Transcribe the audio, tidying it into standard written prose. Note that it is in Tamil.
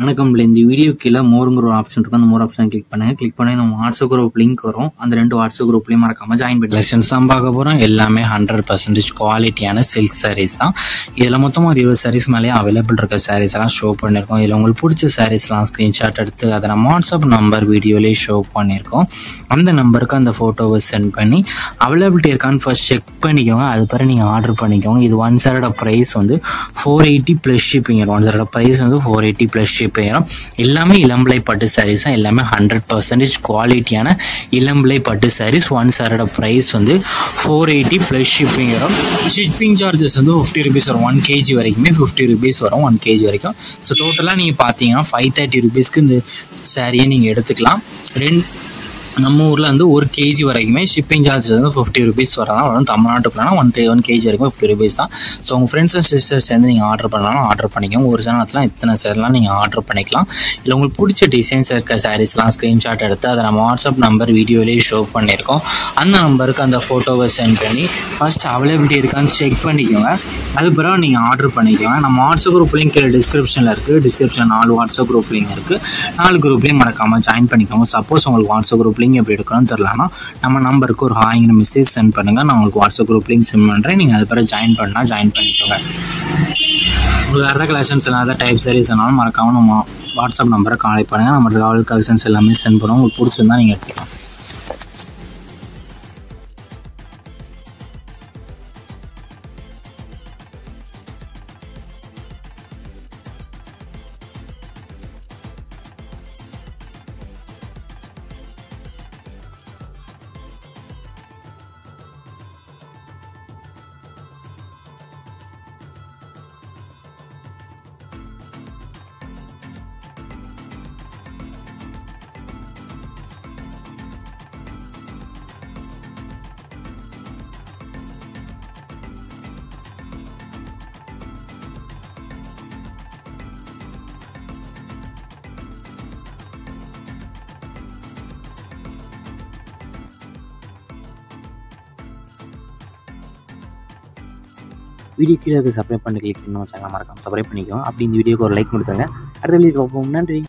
வணக்கம். இந்த வீடியோ கீழே மோருங்கிற ஒரு ஆப்ஷன் இருக்கும். அந்த மோர் ஆப்ஷன் கிளிக் பண்ணுங்க. கிளிக் பண்ணி நம்ம வாட்ஸ்அப் குரூப் லிங்க் வரும். அந்த 2 வாட்ஸ்அப் குரூப்லையும் மறக்காம ஜாயின் பண்ணி கலெக்ஷன்ஸ் தான் பார்க்க போகிறோம். எல்லாமே 100% குவாலிட்டியான சில்க் சாரீஸ் தான். இதில் மொத்தமாக ஒரு 20 சாரீஸ் மேலேயே அவைலபிள் இருக்க சாரீஸ் எல்லாம் ஷோ பண்ணியிருக்கோம். இதில் உங்களுக்கு பிடிச்ச சாரீஸ்லாம் ஸ்க்ரீன்ஷாட் எடுத்து அதை நம்ம வாட்ஸ்அப் நம்பர் வீடியோலேயே ஷோ பண்ணியிருக்கோம். அந்த நம்பருக்கு அந்த ஃபோட்டோவை சென்ட் பண்ணி அவைலபிலிட்டி இருக்கான்னு ஃபர்ஸ்ட் செக் பண்ணிக்கோங்க. அது பிறகு நீங்கள் ஆர்டர் பண்ணிக்கோங்க. இது ஒன் சைடோட ப்ரைஸ் வந்து 480 ப்ளஸ் ஷிப்பிங். ஒன் சைடோட ப்ரைஸ் வந்து 480 ப்ளஸ் ஷிப்பிங். எல்லாமே இளம்பிள்ளை பட்டு சாரீஸ் தான். எல்லாமே 100% குவாலிட்டியான இளம்பிள்ளை பட்டு சாரீஸ். ஒன் சாரோட ப்ரைஸ் வந்து 480 ப்ளஸ் ஷிப்பிங் வரும். ஷிப்பிங் சார்ஜஸ் வந்து 50 rupees வரும். 1 kg வரைக்குமே 50 rupees வரும். 1 kg வரைக்கும். ஸோ டோட்டலாக நீங்கள் பார்த்தீங்கன்னா 530 rupeesக்கு இந்த சாரியை நீங்கள் எடுத்துக்கலாம். நம்ம ஊரில் வந்து 1 kg வரைக்குமே ஷிப்பிங் சார்ஜ் வந்து 50 rupees வரும். தமிழ்நாட்டுக்குள்ளனா 1 kg வரைக்கும் 50 rupees தான். ஸோ உங்கள் ஃப்ரெண்ட்ஸ் அண்ட் சிஸ்டர்ஸ் சேர்ந்து நீங்கள் ஆர்டர் பண்ணலாம், ஆர்டர் பண்ணிக்கோங்க. ஒரு சேனத்தில் இத்தனை சேரலாம் நீங்கள் ஆர்டர் பண்ணிக்கலாம். இல்லை உங்களுக்கு பிடிச்ச டிசைன்ஸ் இருக்க சாரீஸ்லாம் ஸ்க்ரீன்ஷாட் எடுத்து அதை நம்ம வாட்ஸ்அப் நம்பர் வீடியோலேயே ஷோ பண்ணியிருக்கோம். அந்த நம்பருக்கு அந்த ஃபோட்டோவை சென்ட் பண்ணி ஃபர்ஸ்ட் அவைலபிலிட்டி இருக்கான்னு செக் பண்ணிக்கோங்க. அது பிறகு நீங்கள் ஆர்டர் பண்ணிக்கோங்க. நம்ம வாட்ஸ்அப் குரூப் லிங்க் டிஸ்கிரிப்ஷனில் இருக்குது. டிஸ்கிரிப்ஷன் 4 வாட்ஸ்அப் குரூப் லிங்க் இருக்குது. 4 குரூப்லேயும் மறக்காமல் ஜாயின் பண்ணிக்கோங்க. சப்போஸ் உங்களுக்கு வாட்ஸ்அப் குரூப் லிங்க் எப்படி எடுக்கணும்னு தெரியலனா நம்ம நம்பருக்கு ஒரு ஹாய்ங்கிற மெசேஜ் சென்ட் பண்ணுங்கள். நான் உங்களுக்கு வாட்ஸ்அப் குரூப் லிங்க் சென்ட் பண்ணுறேன். நீங்கள் அது பிறகு ஜாயின் பண்ணால் ஜாயின் பண்ணிக்கோங்க. உங்களுக்கு வேறு கலெக்ஷன்ஸ் எல்லாம் டைப் சாரீஸ் என்னாலும் மறக்காமல் நம்ம வாட்ஸ்அப் நம்பரை கான்டெக்ட் பண்ணுங்கள். நம்ம ட்ராவல் கலெக்ஷன்ஸ் எல்லாமே சென்ட் பண்ணுவோம். உங்களுக்கு பிடிச்சிருந்தா நீங்கள் எடுத்துக்கலாம். வீடியோ கீழே சப்ஸ்கிரைப் பண்ணி கிளிக் பண்ணி சேனல் மறக்காம சப்ஸ்கிரைப் பண்ணிக்கோங்க. அப்படி இந்த வீடியோக்கு ஒரு லைக் கொடுத்துருங்க. அடுத்த வீடியோ பார்ப்போம். நன்றி.